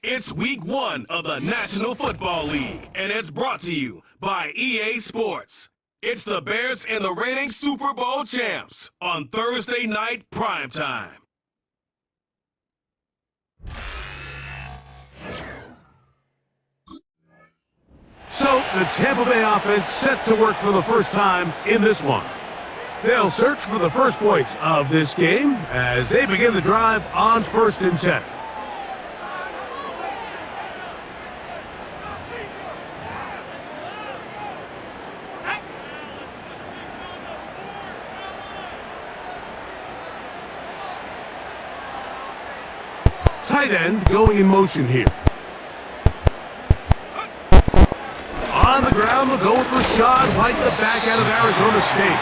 It's week 1 of the National Football League, and it's brought to you by EA Sports. It's the Bears and the reigning Super Bowl champs on Thursday night primetime. So the Tampa Bay offense set to work for the first time in this one. They'll search for the first points of this game as they begin the drive on 1st and 10. Tight end going in motion here. On the ground, they'll go with Rashad White, the back out of Arizona State.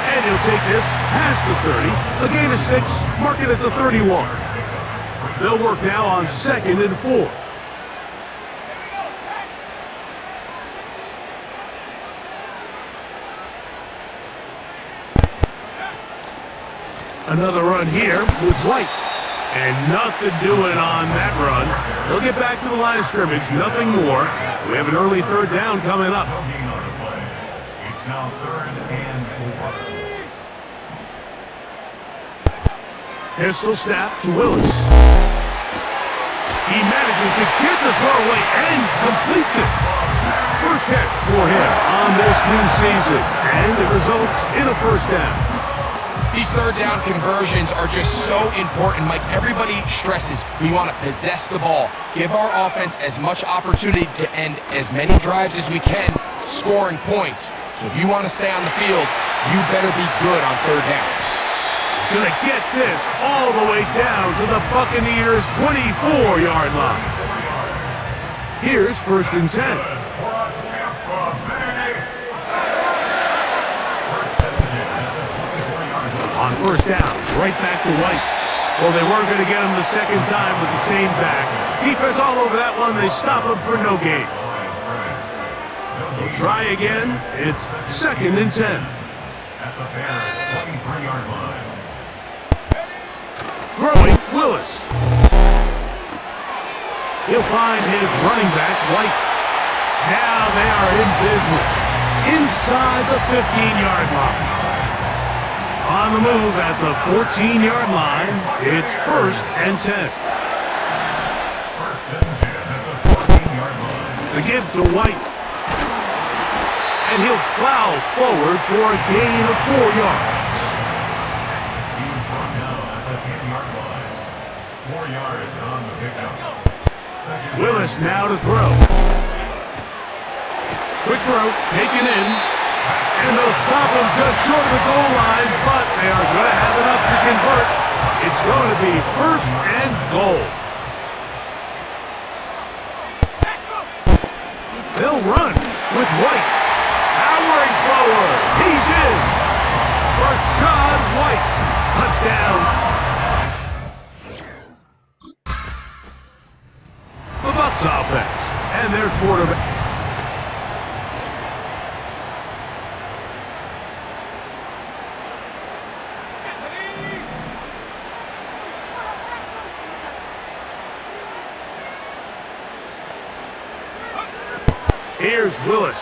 And he'll take this past the 30, a gain of 6, mark it at the 31. They'll work now on 2nd and 4. Another run here with White. And nothing doing on that run. They'll get back to the line of scrimmage, nothing more. We have an early 3rd down coming up. It's now 3rd and 4. Pistol snap to Willis. He manages to get the throw away and completes it. First catch for him on this new season, and it results in a 1st down. These 3rd down conversions are just so important. Like everybody stresses, we want to possess the ball, give our offense as much opportunity to end as many drives as we can, scoring points. So if you want to stay on the field, you better be good on 3rd down. He's going to get this all the way down to the Buccaneers' 24-yard line. Here's 1st and 10. On 1st down, right back to White. Well, they weren't going to get him the second time with the same back. Defense all over that one. They stop him for no gain. They'll try again. It's 2nd and 10. At the Bears' 23-yard line. Throwing, Willis. He'll find his running back, White. Now they are in business. Inside the 15-yard line. On the move at the 14-yard line, it's 1st and 10. 1st and 10 at the 14-yard line. The give to White. And he'll plow forward for a gain of 4 yards. He's brought down at the 10-yard line. 4 yards on the pickup. Willis now to throw. Quick throw, taken in. And they'll stop him just short of the goal line, but they are going to have enough to convert. It's going to be 1st and goal. They'll run with White. Powering forward. He's in. Rashad White. Touchdown. The Bucs offense and their quarterback. Here's Willis.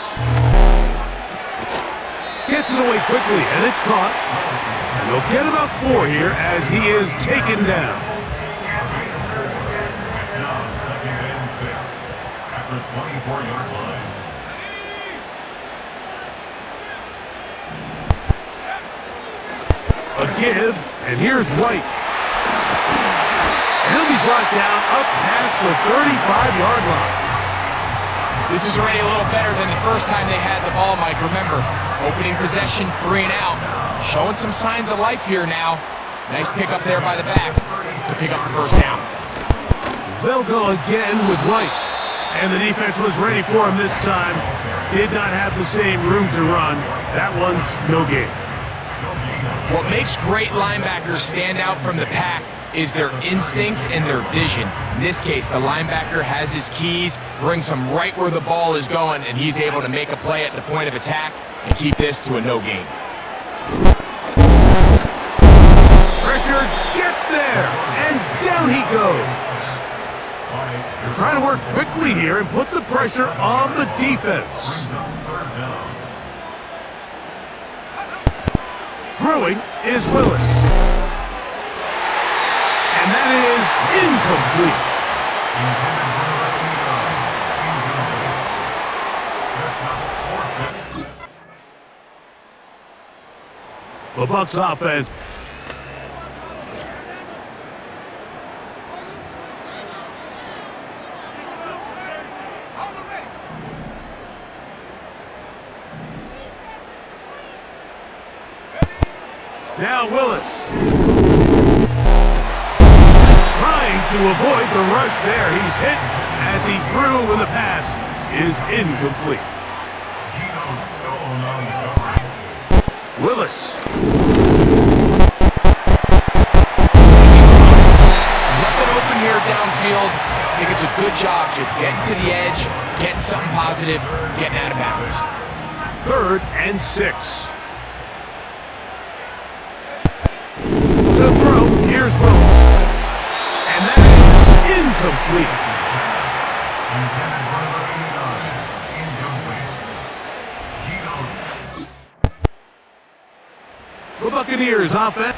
Gets it away quickly, and it's caught. And they'll get about 4 here as he is taken down. It's now 2nd and 6 at the 24-yard line. A give, and here's White. And he'll be brought down up past the 35-yard line. This is already a little better than the first time they had the ball, Mike. Remember, opening possession, 3 and out. Showing some signs of life here now. Nice pick up there by the back to pick up the 1st down. They'll go again with White. And the defense was ready for him this time. Did not have the same room to run. That one's no gain. What makes great linebackers stand out from the pack is their instincts and their vision. In this case, the linebacker has his keys, brings him right where the ball is going, and he's able to make a play at the point of attack and keep this to a no gain. Pressure gets there, and down he goes. They're trying to work quickly here and put the pressure on the defense. Throwing is Willis. And that is incomplete. The Bucs offense. Now Willis. Trying to avoid the rush there. He's hit as he threw when the pass is incomplete. Willis. Nothing open here downfield. I think it's a good job just getting to the edge, getting something positive, getting out of bounds. 3rd and 6. To throw, here's Willis. And that is incomplete. The Buccaneers offense.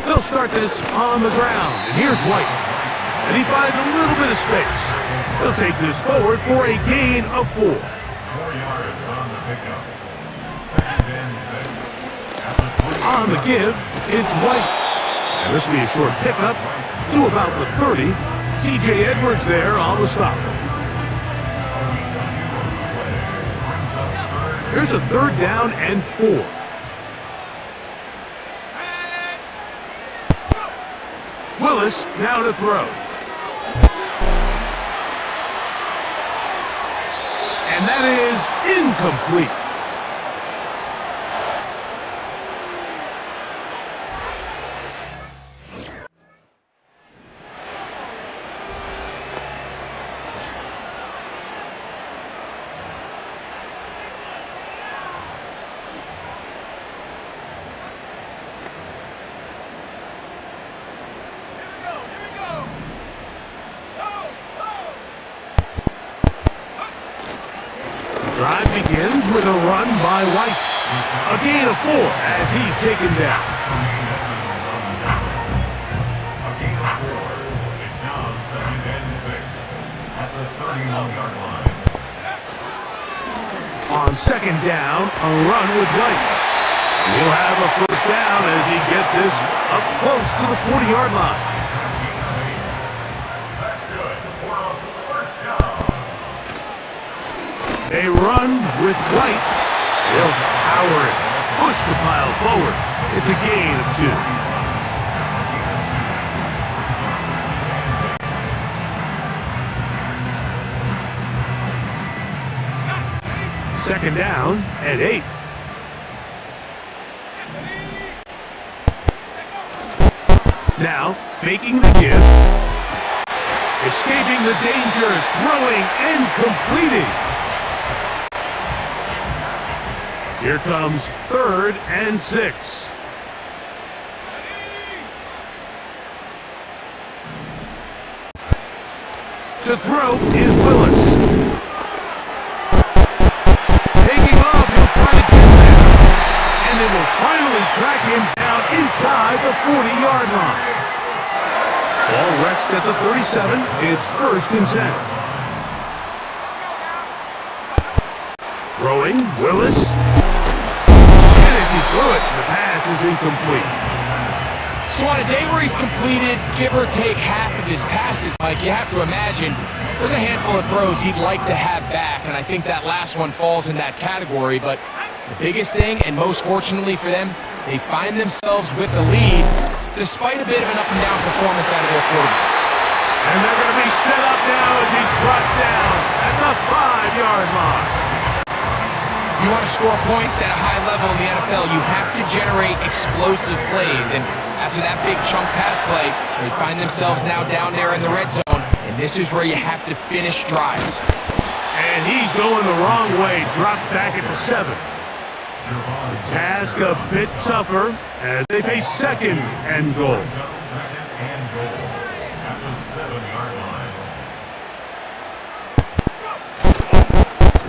They'll start this on the ground, and here's White. And he finds a little bit of space. They'll take this forward for a gain of 4. 4 yards on the pickup. 2nd and 6. On the give, it's White. And this will be a short pickup to about the 30. T.J. Edwards there on the stop. Here's a 3rd down and 4. Willis now to throw. And that is incomplete. Drive begins with a run by White. A gain of 4 as he's taken down. A gain of 4. It's now 2nd and 6 at the 31-yard line. On 2nd down, a run with White. He'll have a first down as he gets this up close to the 40-yard line. That's good for a first down. They run with White. They'll power it, push the pile forward. It's a gain of 2. 2nd down and 8. Now, faking the give. Escaping the danger, throwing and completing. Here comes 3rd and 6. To throw is Willis. Taking off, he'll try to get there. And they will finally track him down inside the 40-yard line. Ball rests at the 37. It's 1st and 10. Throwing, Willis. And as he threw it, the pass is incomplete. So on a day where he's completed, give or take half of his passes, Mike, you have to imagine there's a handful of throws he'd like to have back, and I think that last one falls in that category. But the biggest thing, and most fortunately for them, they find themselves with a lead despite a bit of an up-and-down performance out of their quarterback. And they're going to be set up now as he's brought down at the 5-yard line. If you want to score points at a high level in the NFL, you have to generate explosive plays. And after that big chunk pass play, they find themselves now down there in the red zone. And this is where you have to finish drives. And he's going the wrong way, dropped back at the 7. The task a bit tougher as they face 2nd and goal. 2nd and goal at the 7-yard line.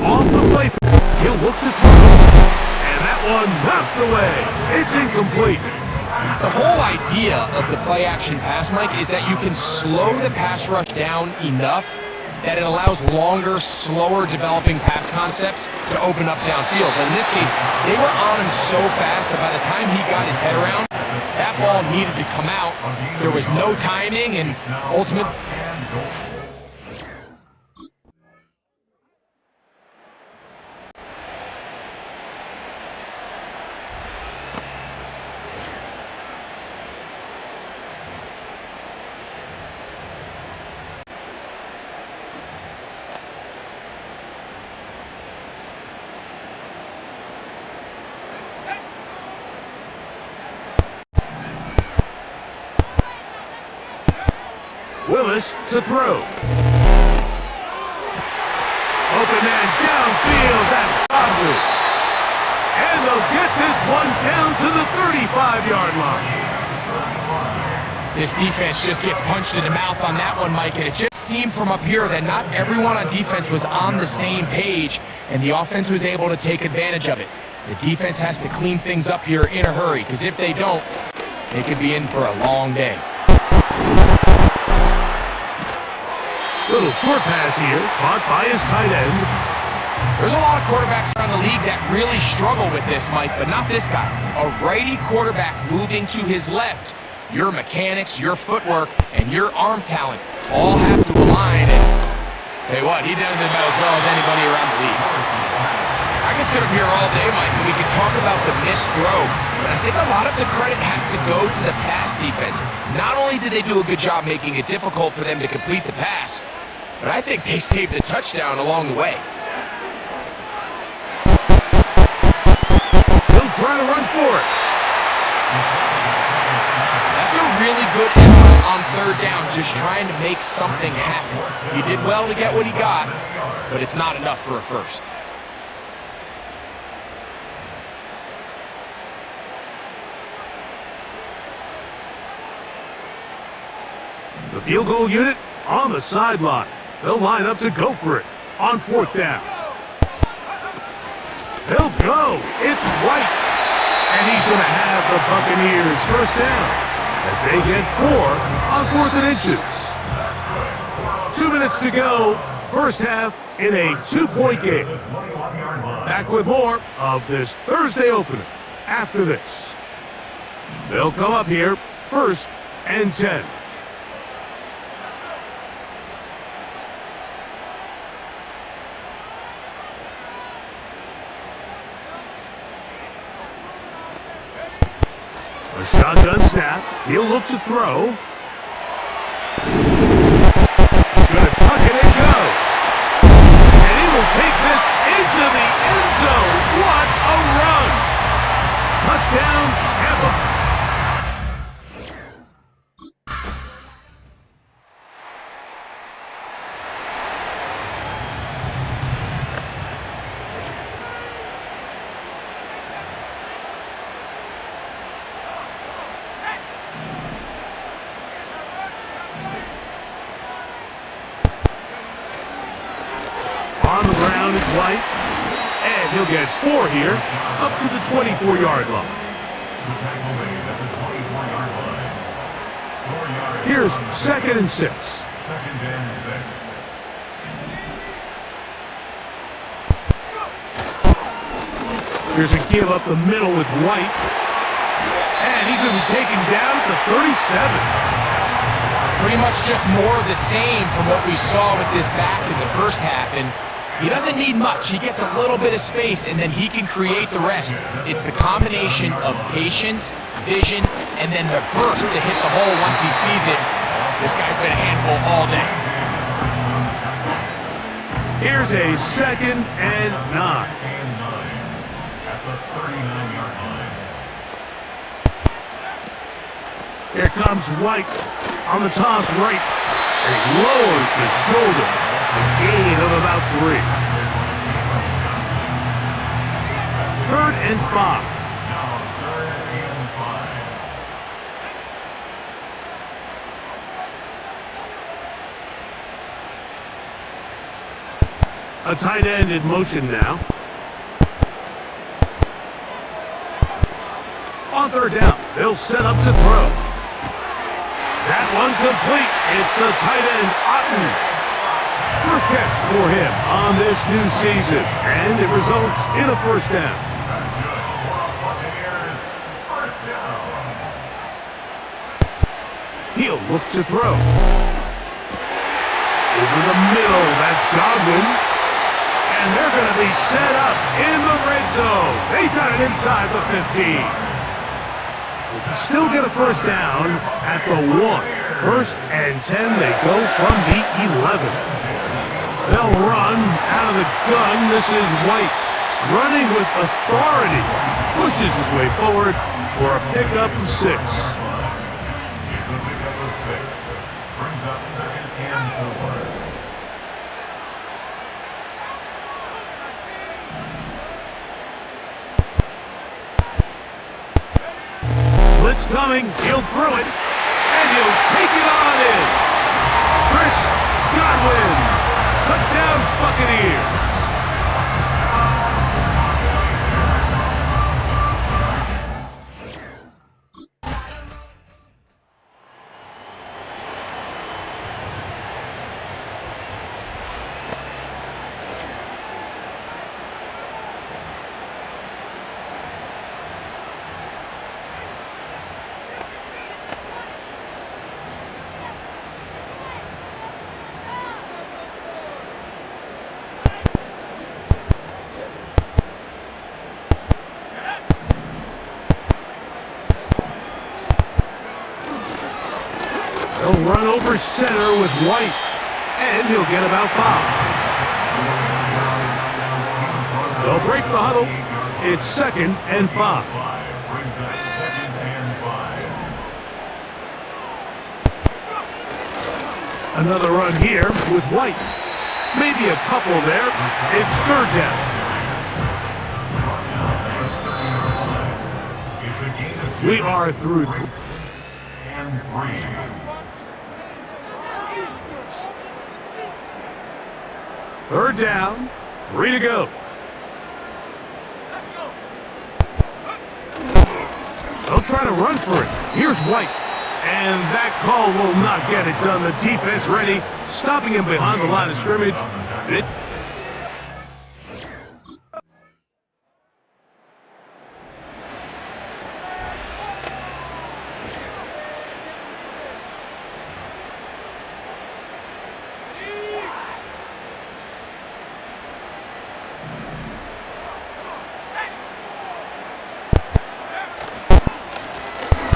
Off the play, he'll look to throw. And that one knocked away. It's incomplete. The whole idea of the play-action pass, Mike, is that you can slow the pass rush down enough that it allows longer, slower developing pass concepts to open up downfield. But in this case, they were on him so fast that by the time he got his head around, that ball needed to come out. There was no timing, and ultimately, Willis to throw. Open man downfield, that's Godwin. And they'll get this one down to the 35-yard line. this defense just gets punched in the mouth on that one, Mike, and it just seemed from up here that not everyone on defense was on the same page, and the offense was able to take advantage of it. The defense has to clean things up here in a hurry, because if they don't, they could be in for a long day. Little short pass here, caught by his tight end. There's a lot of quarterbacks around the league that really struggle with this, Mike, but not this guy. A righty quarterback moving to his left. Your mechanics, your footwork, and your arm talent all have to align. And tell you what, he does it about as well as anybody around the league. I can sit up here all day, Mike, and we can talk about the missed throw, but I think a lot of the credit has to go to the pass defense. Not only did they do a good job making it difficult for them to complete the pass, but I think they saved a touchdown along the way. He'll try to run for it. That's a really good effort on third down, just trying to make something happen. He did well to get what he got, but it's not enough for a first. The field goal unit on the sideline. They'll line up to go for it on fourth down. He'll go. It's White. And he's going to have the Buccaneers first down as they get 4 on 4th and inches. 2 minutes to go. First half in a 2-point game. Back with more of this Thursday opener after this. They'll come up here 1st and 10. A shotgun snap. He'll look to throw. He's going to tuck it and go. And he will take this into the end zone. What a run! Touchdown, Tampa. On the ground, it's White. And he'll get 4 here, up to the 24-yard line. Here's 2nd and 6. Here's a give up the middle with White. And he's going to be taken down at the 37. Pretty much just more of the same from what we saw with this back in the first half, and he doesn't need much. He gets a little bit of space, and then he can create the rest. It's the combination of patience, vision, and then the burst to hit the hole once he sees it. This guy's been a handful all day. Here's a 2nd and 9. At the 39-yard line. Here comes White on the toss right. And he lowers the shoulder. A gain of about 3. 3rd and 5. Now 3rd and 5. A tight end in motion now. On 3rd down, they'll set up to throw. That one complete. It's the tight end, Otten. First catch for him on this new season, and it results in a first down. He'll look to throw. Over the middle, that's Godwin. And they're going to be set up in the red zone. They've got it inside the 15. They can still get a first down at the 1. 1st and 10, they go from the 11. They'll run out of the gun. This is White running with authority. Pushes his way forward for a pickup of 6. It's a pickup of 6. Brings up 2nd and 4. Blitz coming, he'll throw it, and he'll take it on in. Chris Godwin, touchdown Buccaneers. He'll run over center with White, and he'll get about 5. They'll break the huddle. It's 2nd and 5. Brings up 2nd and 5. Another run here with White. Maybe a couple there. It's 3rd down. We are through. And 3. Third down, 3 to go. They'll try to run for it. Here's White. And that call will not get it done. The defense ready, stopping him behind the line of scrimmage.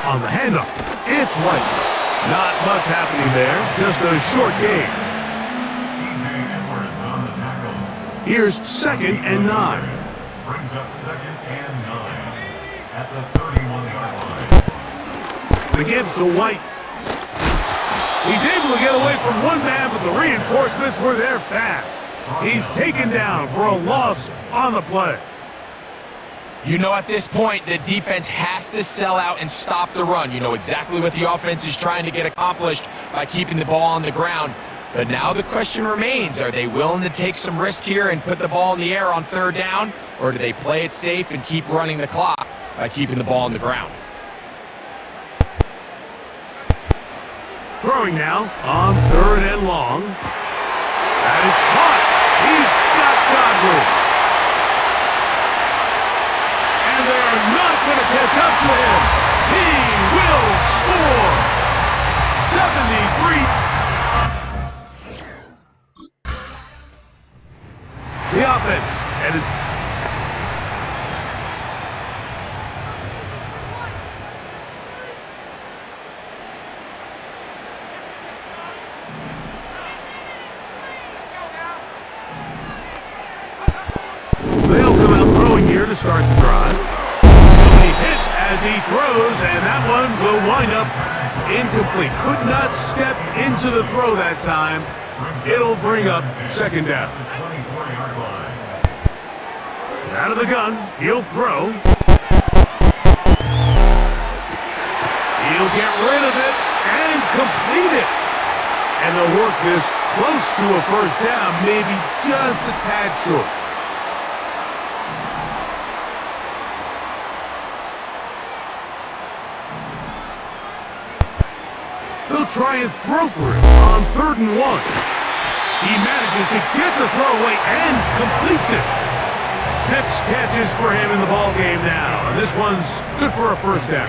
On the handoff, it's White. Not much happening there, just a short gain. Here's 2nd and 9. Brings up 2nd and 9 at the 31-yard line. The give to White. He's able to get away from one man, but the reinforcements were there fast. He's taken down for a loss on the play. You know, at this point, the defense has to sell out and stop the run. You know exactly what the offense is trying to get accomplished by keeping the ball on the ground. But now the question remains, are they willing to take some risk here and put the ball in the air on 3rd down? Or do they play it safe and keep running the clock by keeping the ball on the ground? Throwing now on 3rd and long. That is caught. He's got Godwin. And they're not going to catch up to him. He will score. 73. The offense headed. They'll come out throwing here to start the drive. He'll be hit as he throws, and that one will wind up incomplete. Could not step into the throw that time. It'll bring up 2nd down. Out of the gun, he'll throw. He'll get rid of it and complete it. And they'll work this close to a 1st down, maybe just a tad short. They'll try and throw for it on 3rd and 1. He manages to get the throw away and completes it. 6 catches for him in the ball game now. And this one's good for a 1st down.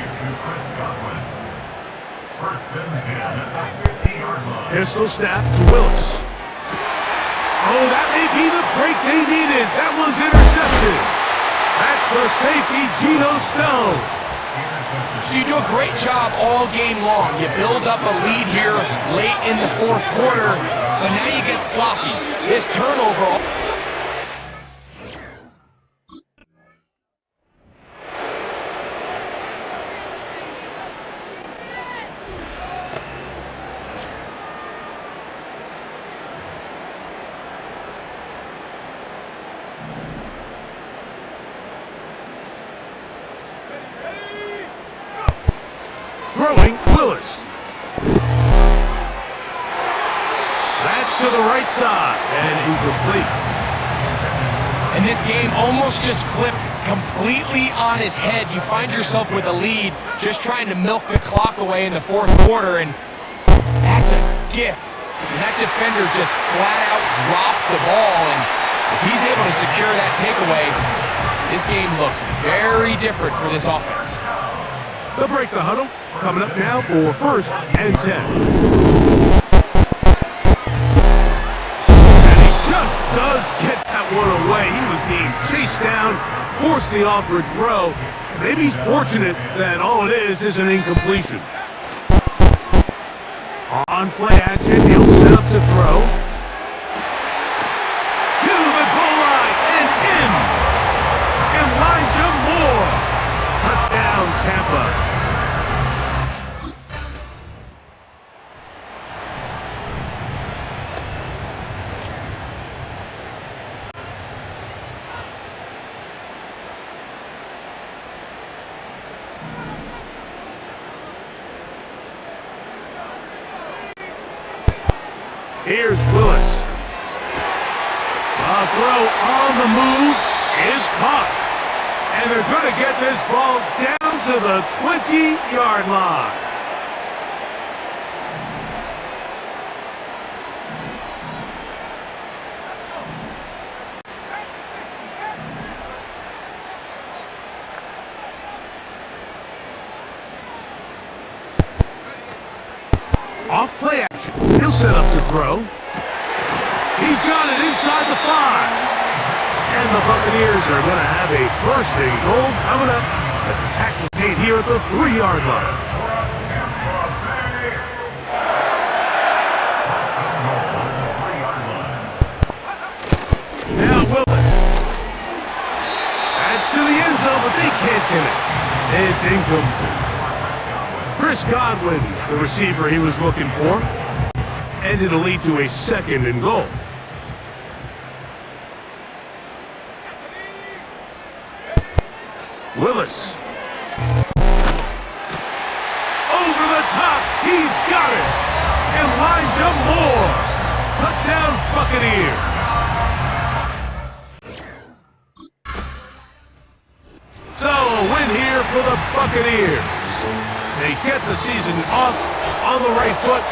Pistol snap to Willis. Oh, that may be the break they needed. That one's intercepted. That's the safety, Geno Stone. So you do a great job all game long. You build up a lead here late in the 4th quarter, but now you get sloppy. This turnover. Throwing, Willis. That's to the right side, and incomplete. And this game almost just flipped completely on his head. You find yourself with a lead, just trying to milk the clock away in the 4th quarter, and that's a gift. And that defender just flat out drops the ball, and if he's able to secure that takeaway, this game looks very different for this offense. They'll break the huddle. Coming up now for 1st and 10. And he just does get that one away. He was being chased down, forced the awkward throw. Maybe he's fortunate that all it is an incompletion. On play action, he'll set up to throw. To the goal line and in. Elijah Moore. Touchdown, Tampa. Here's Willis. A throw on the move is caught. And they're going to get this ball down to the 20-yard line. Off play action. He'll set up to throw. He's got it inside the 5. And the Buccaneers are going to have a first and goal coming up as the tackle is made here at the 3-yard line. Now Willis. Adds to the end zone, but they can't connect. It's incomplete. Chris Godwin, the receiver he was looking for, and it'll lead to a second and goal. Willis. Over the top, he's got it. Elijah Moore. Touchdown Buccaneers. So a win here for the Buccaneers. They get the season off on the right foot.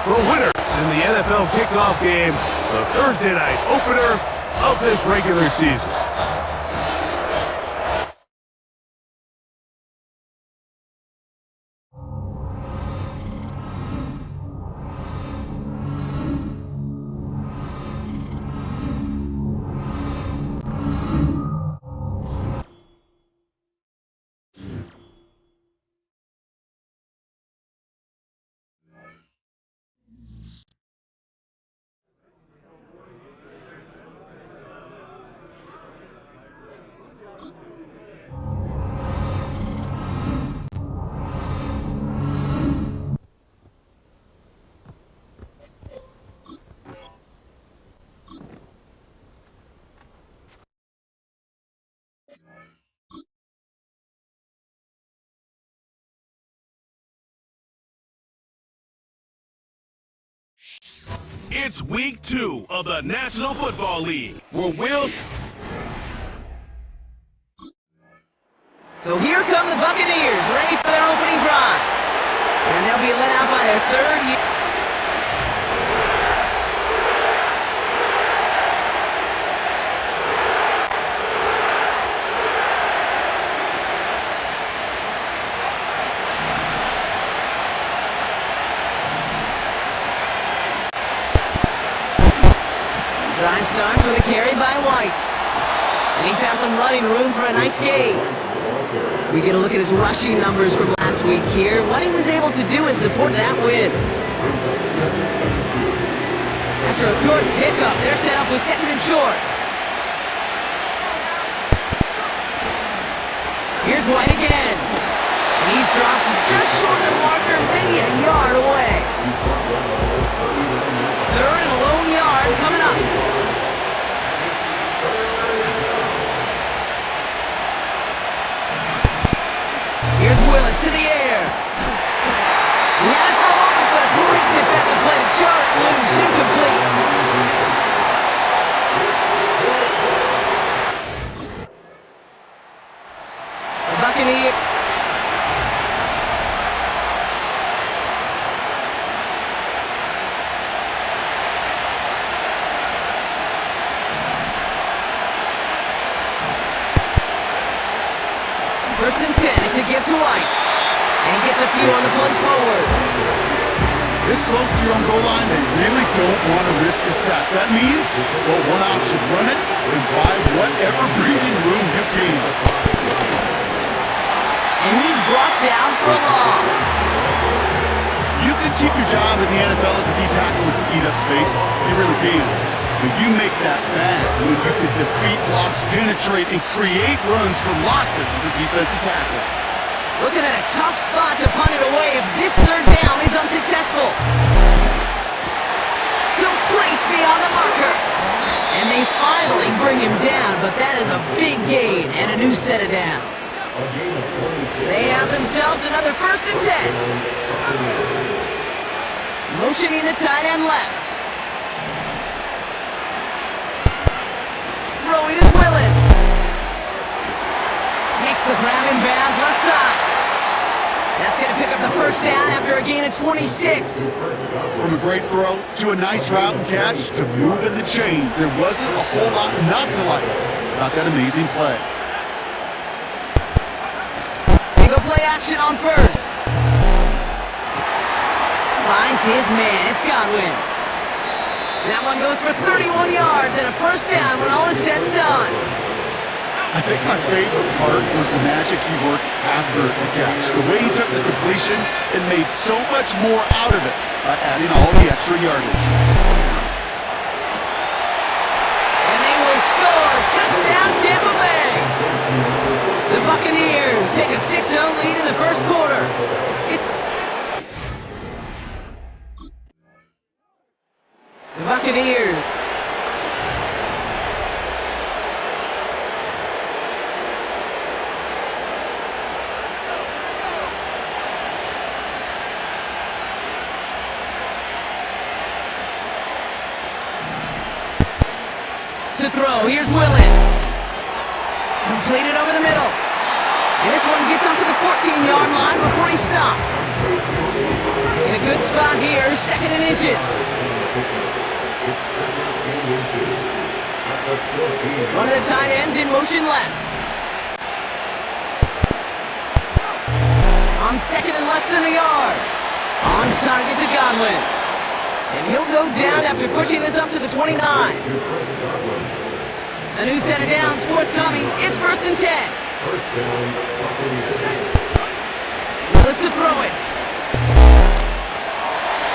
The winners in the NFL kickoff game, the Thursday night opener of this regular season. It's week 2 of the National Football League, where we'll... So here come the Buccaneers, ready for their opening drive. And they'll be led out by their third year. Drive starts with a carry by White. And he found some running room for a nice gain. We get a look at his rushing numbers from last week here, what he was able to do in support of that win. After a good pickup, they're set up with second and short. Here's White again. And he's dropped just short of the marker, maybe a yard away. Third and a lone yard coming up. Here's Willis to the air. He had it for a moment, but a great defensive play to jar it loose. Incomplete. The Buccaneers. First and 10, it's a give to White. And he gets a few on the plunge forward. This close to your own goal line, they really don't want to risk a sack. That means, well, one option, run it and buy whatever breathing room you can. And he's brought down for a loss. You can keep your job in the NFL as a D tackle if you eat up space. You really can. But you make that bad when you can defeat blocks, penetrate, and create runs for losses as a defensive tackle. Looking at a tough spot to punt it away if this third down is unsuccessful. Complete beyond the marker. And they finally bring him down, but that is a big gain and a new set of downs. They have themselves another 1st and 10. Motioning the tight end left. Throwing is Willis. Makes the grab in bounds left side. That's going to pick up the 1st down after a gain of 26. From a great throw to a nice route and catch to moving the chains, there wasn't a whole lot not to like about that amazing play. They go play action on 1st. Finds his man. It's Godwin. That one goes for 31 yards and a 1st down when all is said and done. I think my favorite part was the magic he worked after the catch. The way he took the completion and made so much more out of it by adding all the extra yardage. And they will score. Touchdown, Tampa Bay. The Buccaneers take a 6-0 lead in the 1st quarter. The Buccaneers. To throw, here's Willis. Completed over the middle. And this one gets up to the 14-yard line before he's stopped. In a good spot here, 2nd and inches. One of the tight ends in motion left. On 2nd and less than a yard. On target to Godwin. And he'll go down after pushing this up to the 29. A new set of downs forthcoming. It's 1st and 10. Willis to throw it.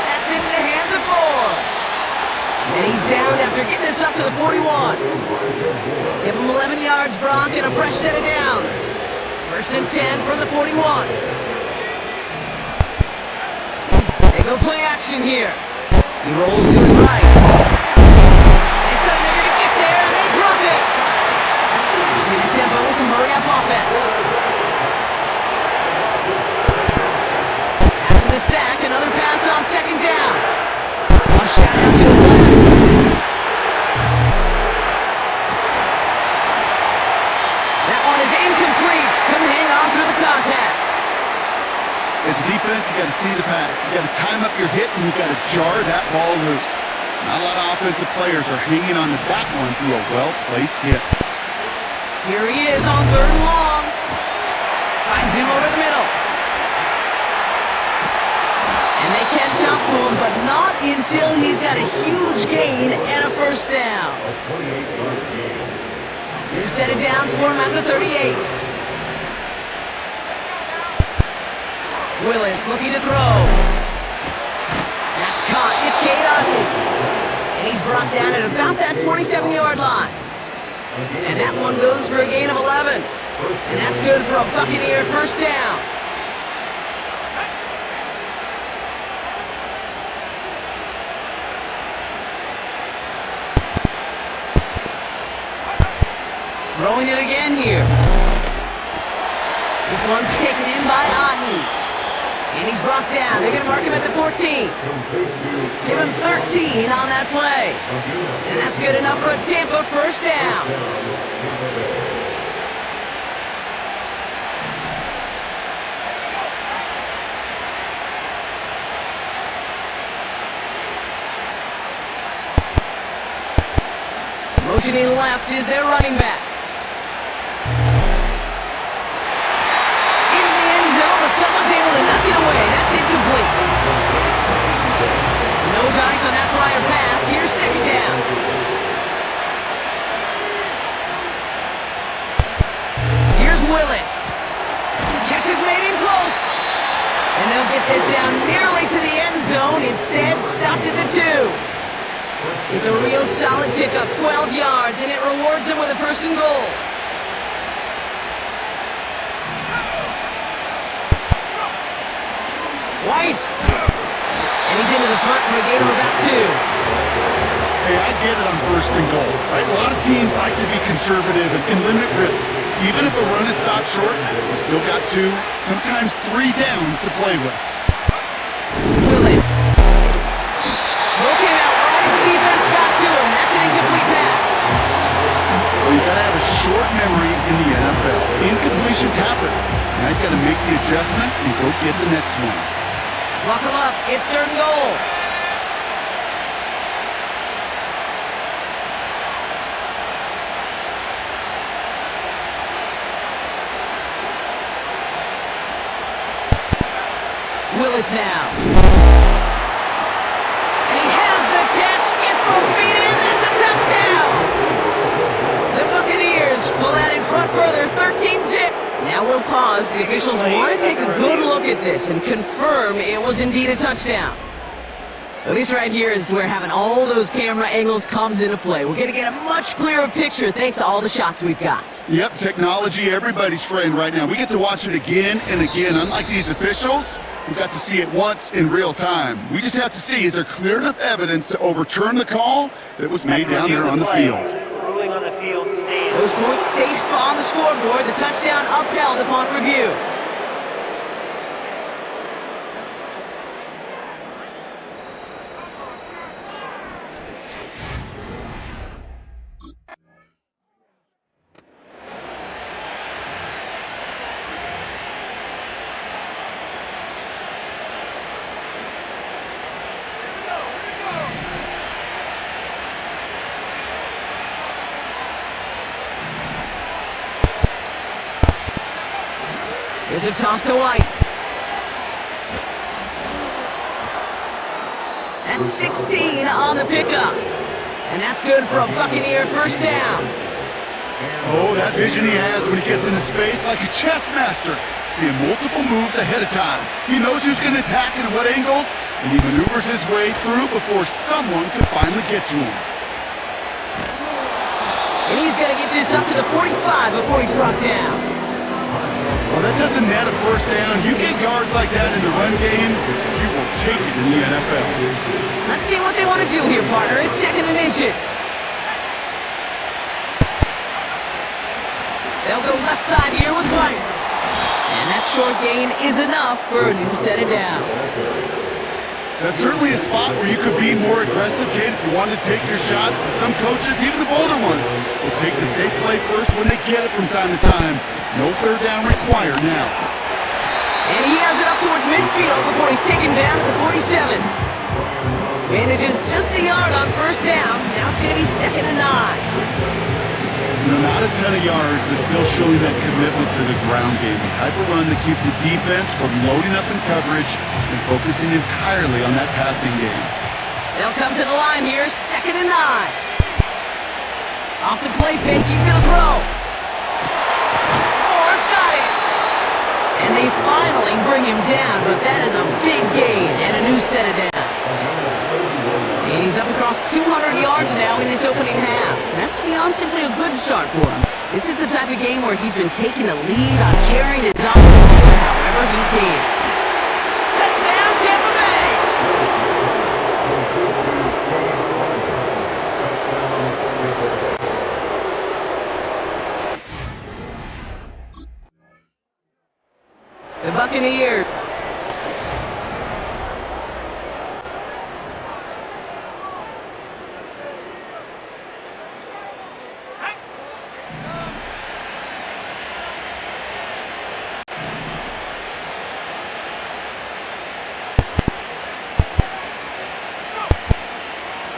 That's into the hands of Moore. And he's down after getting this up to the 41. Give him 11 yards, Brock, and a fresh set of downs. 1st and 10 from the 41. They go play action here. He rolls to his right. This time they're going to get there, and they drop it. Looking at tempo with some hurry-up offense. After the sack, another pass on 2nd down. Flush shot out to his left. That one is incomplete. Couldn't hang on through the contact. As a defense, you got to see the pass. You got to time up your hit, and you got to jar that ball loose. Not a lot of offensive players are hanging on to that one through a well-placed hit. Here he is on 3rd and long. Finds him over the middle. And they catch up to him, but not until he's got a huge gain and a 1st down. New set of downs for him at the 38. Willis looking to throw. That's caught. It's Cade Otton. And he's brought down at about that 27-yard line. And that one goes for a gain of 11. And that's good for a Buccaneer 1st down. Throwing it again here. This one's taken in by Otton. And he's brought down. They're going to mark him at the 14. Give him 13 on that play. And that's good enough for a Tampa 1st down. Motioning left is their running back. Someone's able to knock it away. That's incomplete. No dice on that prior pass. Here's 2nd down. Here's Willis. Catch is made in close. And they'll get this down nearly to the end stopped at the 2. It's a real solid pickup, 12 yards, and it rewards him with a 1st and goal. White! And he's into the front for a gain of about 2. Hey, I get it on 1st and goal, right? A lot of teams like to be conservative and limit risk. Even if a run is stopped short, you still got 2, sometimes 3 downs to play with. Willis. Throw came out right as the defense got to him. That's an incomplete pass. Well, you gotta have a short memory in the NFL. Incompletions happen. Now you gotta make the adjustment and go get the next one. Buckle up. It's 3rd and goal. Willis now. And he has the catch. It's both feet in. That's a touchdown. The Buccaneers pull that in front further, 13-zip. Now we'll pause. The officials want to take a good look at this and confirm it was indeed a touchdown. Well, this right here is where having all those camera angles comes into play. We're going to get a much clearer picture thanks to all the shots we've got. Yep, technology, everybody's friend right now. We get to watch it again and again. Unlike these officials, we got to see it once in real time. We just have to see, is there clear enough evidence to overturn the call that was made down there on the field? Ruling on the field stands. Those points safe on the scoreboard. The touchdown upheld upon review. Here's a toss to White. That's 16 on the pickup. And that's good for a Buccaneer 1st down. Oh, that vision he has when he gets into space like a chess master. Seeing multiple moves ahead of time. He knows who's going to attack and at what angles, and he maneuvers his way through before someone can finally get to him. And he's going to get this up to the 45 before he's brought down. Well, that doesn't net a 1st down. You get yards like that in the run game, you will take it in the NFL. Let's see what they want to do here, partner. It's 2nd and inches. They'll go left side here with White. And that short gain is enough for a new set of downs. That's certainly a spot where you could be more aggressive, kid, if you want to take your shots. But some coaches, even the bolder ones, will take the safe play first when they get it from time to time. No 3rd down required now. And he has it up towards midfield before he's taken down at the 47. Manages just a yard on 1st down. Now it's going to be 2nd and 9. Not a ton of yards, but still showing that commitment to the ground game. The type of run that keeps the defense from loading up in coverage and focusing entirely on that passing game. They'll come to the line here, 2nd and 9. Off the play fake, he's going to throw. Moore's got it. And they finally bring him down, but that is a big gain and a new set of downs. And he's up across 200 yards now in this opening half. That's beyond simply a good start for him. This is the type of game where he's been taking the lead on carrying his offense however he can. Touchdown, Tampa Bay! The Buccaneers.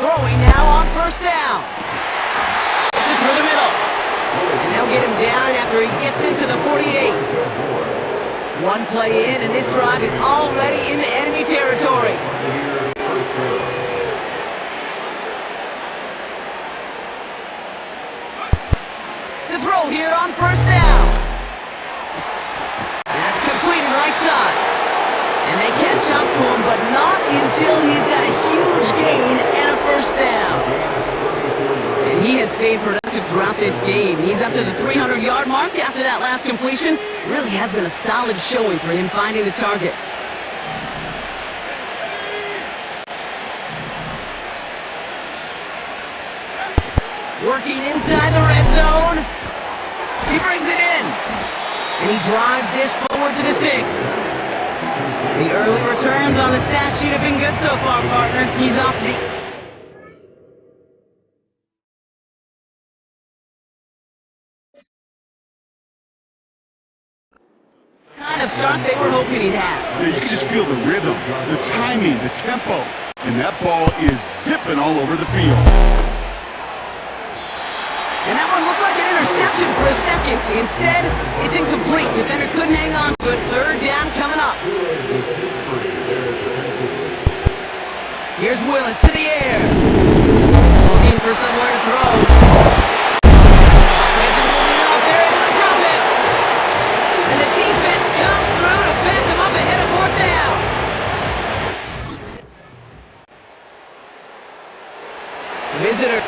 Throwing now on 1st down. It's it through the middle. And they'll get him down after he gets into the 48. One play in, and this drive is already into enemy territory. To throw here on 1st down. That's completed right side. And they catch catch up to him, but not until he's got a huge gain and a first down. And he has stayed productive throughout this game. He's up to the 300-yard mark after that last completion. Really has been a solid showing for him finding his targets. Working inside the red zone. He brings it in. And he drives this forward to the 6. The early returns on the stat sheet have been good so far, partner. He's off to the... kind of start they were hoping he'd have. Yeah, you can just feel the rhythm, the timing, the tempo. And that ball is zipping all over the field. And that one looked like an interception for a second. Instead, it's incomplete. Defender couldn't hang on to it. Third down coming up. Here's Willis to the air. Looking for somewhere to throw. Isn't holding up. They're able to drop it. And the defense comes through to back them up ahead of fourth down. Visitor.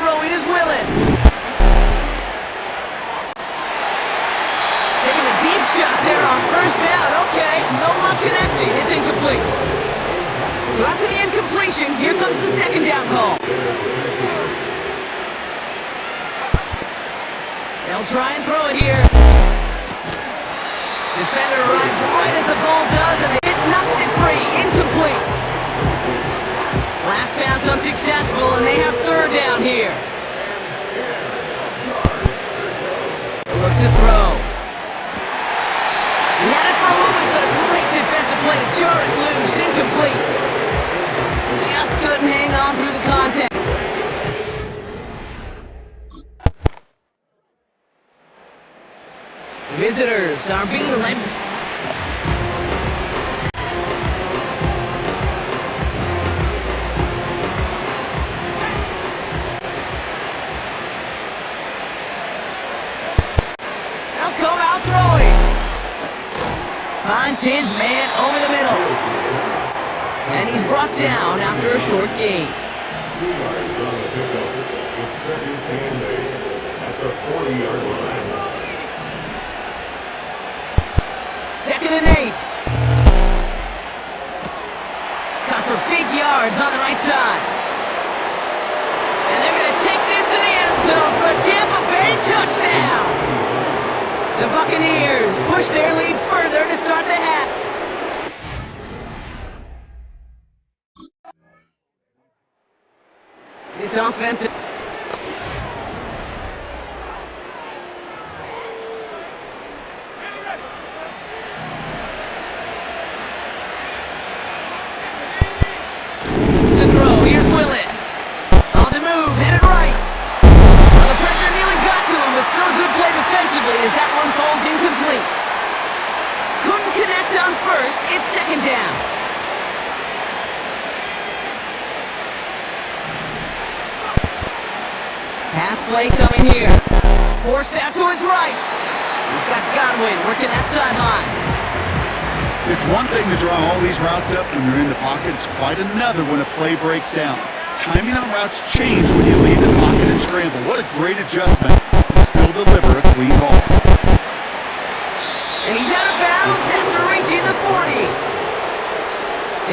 Throwing is Willis. Taking a deep shot there on first down. Okay, no luck connecting. It's incomplete. So after the incompletion, here comes the second down call. They'll try and throw it here. Defender arrives right as the ball does, and it knocks it free. Incomplete. Last pass unsuccessful, and they have third down here. Look to throw. He had it for a moment, but a great defensive play to jar it loose. Incomplete. Just couldn't hang on through the contact. Visitors are being led. They'll come out throwing. Finds his man over the middle. And he's brought down after a short gain. 2 yards on the pickup. It's second and 8 at the 40-yard line. Second and 8. Caught for big yards on the right side. And they're going to take this to the end zone for a Tampa Bay touchdown. The Buccaneers push their lead further to start the half. This offensive... to throw, here's Willis. On the move, headed right. Well, the pressure nearly got to him, but still a good play defensively as that one falls incomplete. Couldn't connect on first, it's second down. Pass play coming here. Forced out to his right. He's got Godwin working that sideline. It's one thing to draw all these routes up when you're in the pocket. It's quite another when a play breaks down. Timing on routes change when you leave the pocket and scramble. What a great adjustment to still deliver a clean ball. And he's out of bounds after reaching the 40.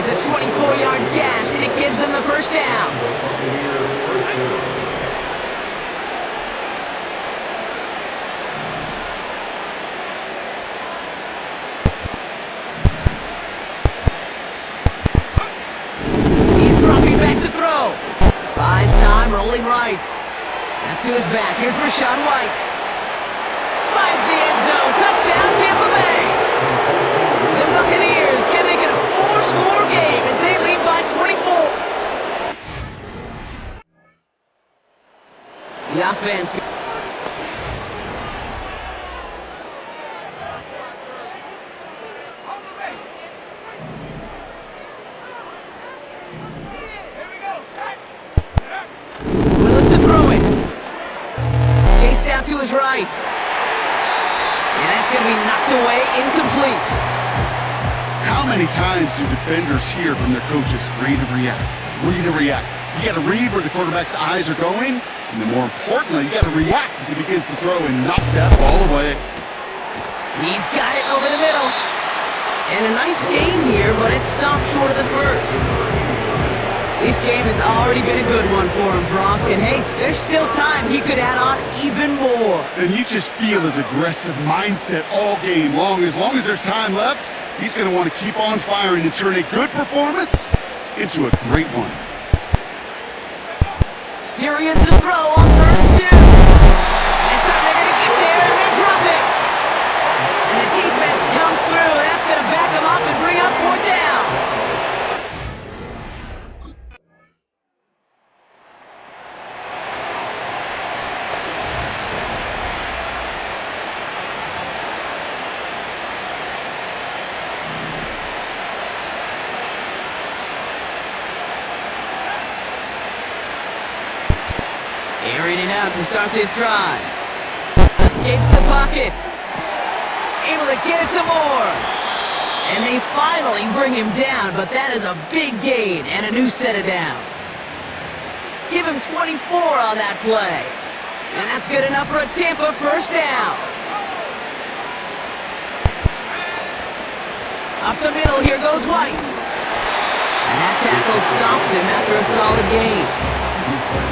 It's a 24-yard gash, and it gives them the first down. Buys time, rolling right. That's to his back. Here's Rachaad White. Finds the end zone. Touchdown, Tampa Bay. The Buccaneers can make it a 4-score game as they lead by 24. The offense... to his right. And that's going to be knocked away, incomplete. How many times do defenders hear from their coaches, read and react, read and react? You got to read where the quarterback's eyes are going, and then more importantly, you got to react as he begins to throw and knock that ball away. He's got it over the middle. And a nice game here, but it stopped short of the first. This game has already been a good one for him, Brock. And hey, there's still time he could add on even more. And you just feel his aggressive mindset all game long. As long as there's time left, he's going to want to keep on firing and turn a good performance into a great one. Here he is to throw on 3rd and 2. This time they're going to get there and they drop it. And the defense comes through. That's going to back them up and bring up 4th down. Airing it out to start this drive. Escapes the pocket. Able to get it to Moore. And they finally bring him down, but that is a big gain and a new set of downs. Give him 24 on that play. And that's good enough for a Tampa 1st down. Up the middle, here goes White. And that tackle stops him after a solid gain.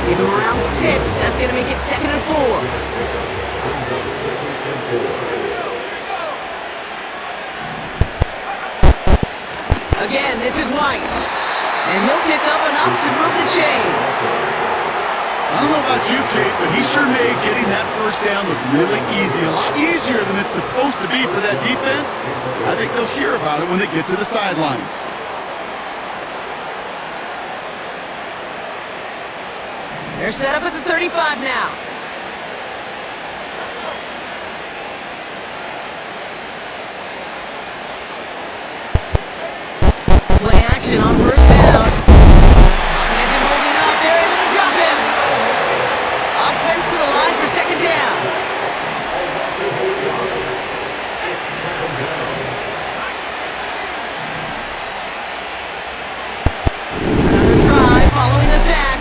Give him around 6. That's going to make it 2nd and 4. Again, this is White. And he'll pick up enough to move the chains. I don't know about you, Kate, but he sure made getting that 1st down look really easy. A lot easier than it's supposed to be for that defense. I think they'll hear about it when they get to the sidelines. They're set up at the 35 now. Play action on 1st down. He isn't holding up. They're able to drop him. Offense to the line for 2nd down. Another try following the sack.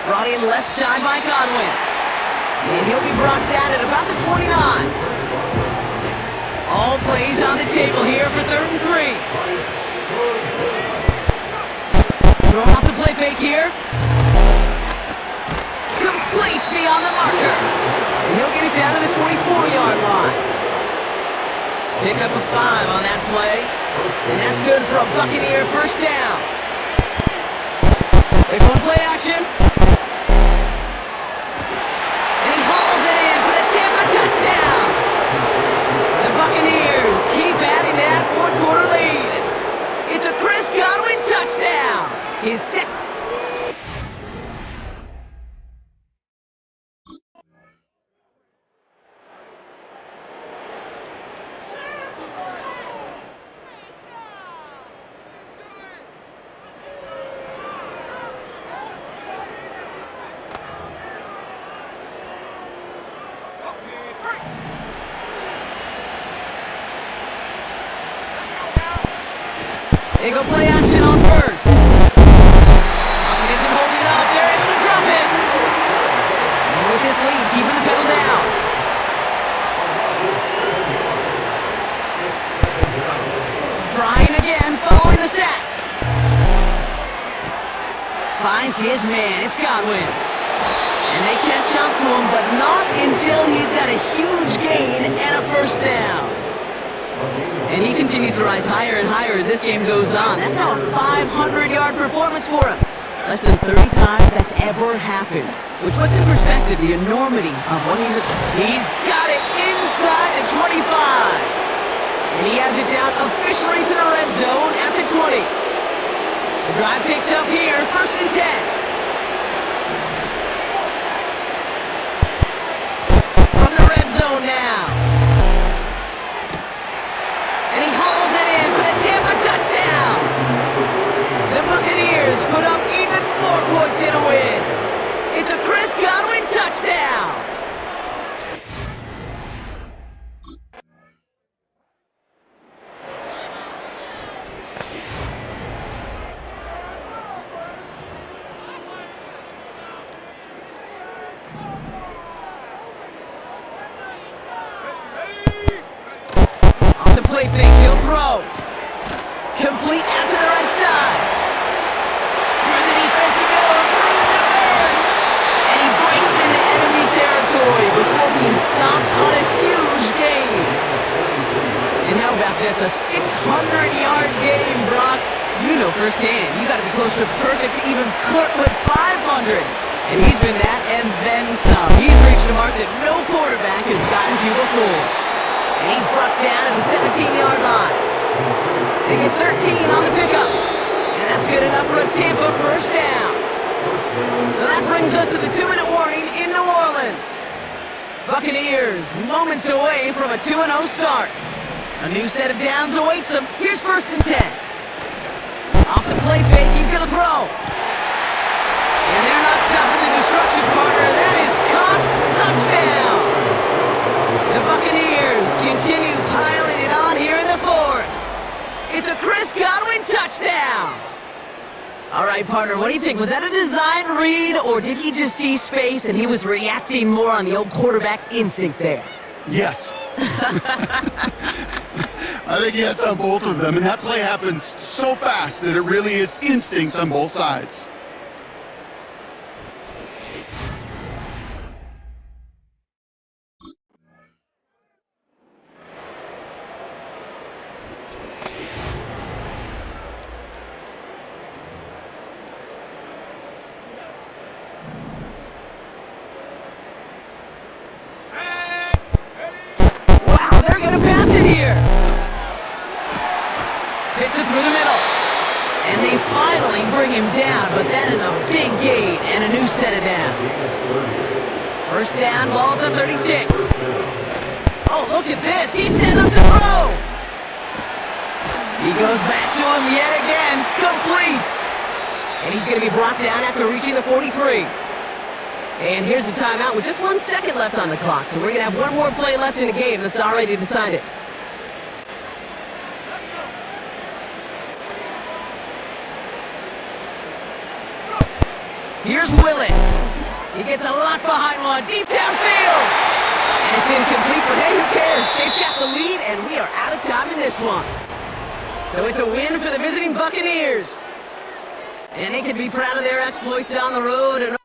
Brought in left side by Godwin. And he'll be brought down at about the 29. All plays on the table here for 3rd and 3. Throwing off the play fake here. Complete beyond the marker. And he'll get it down to the 24-yard line. Pick up a 5 on that play. And that's good for a Buccaneer 1st down. They're going play action. Touchdown! The Buccaneers keep adding to that 4th quarter lead. It's a Chris Godwin touchdown. His second. They go play action on 1st. Pocket isn't holding up. They're able to drop it. And with this lead, keeping the pedal down. Trying again, following the sack. Finds his man. It's Godwin. And they catch up to him, but not until he's got a huge gain and a 1st down. And he continues to rise higher and higher as this game goes on. That's now a 500-yard performance for him. Less than 30 times that's ever happened. Which puts in perspective the enormity of what he's got it inside the 25. And he has it down officially to the red zone at the 20. The drive picks up here, 1st and 10. From the red zone now. And he hauls it in for the Tampa touchdown. The Buccaneers put up even more points in a win. It's a Chris Godwin touchdown. this a 600-yard game, Brock. You know firsthand, you got to be close to perfect to even flirt with 500. And he's been that and then some. He's reached a mark that no quarterback has gotten to before. And he's brought down at the 17-yard line. They get 13 on the pickup. And that's good enough for a Tampa first down. So that brings us to the 2-minute warning in New Orleans. Buccaneers, moments away from a 2-0 start. A new set of downs awaits them. Here's 1st and 10. Off the play fake, he's going to throw. And they're not stopping the destruction, partner. That is caught. Touchdown. The Buccaneers continue piling it on here in the 4th. It's a Chris Godwin touchdown. All right, partner, what do you think? Was that a design read, or did he just see space and he was reacting more on the old quarterback instinct there? Yes. I think he has on both of them, and that play happens so fast that it really is instincts on both sides. First down, ball at the 36. Oh, look at this. He's set up to throw. He goes back to him yet again. Complete. And he's going to be brought down after reaching the 43. And here's the timeout with just 1 second left on the clock. So we're going to have one more play left in the game that's already decided. Here's Willis. He gets a lock behind one, deep downfield. And it's incomplete, but hey, who cares? They've got the lead, and we are out of time in this one. So it's a win for the visiting Buccaneers. And they can be proud of their exploits on the road, an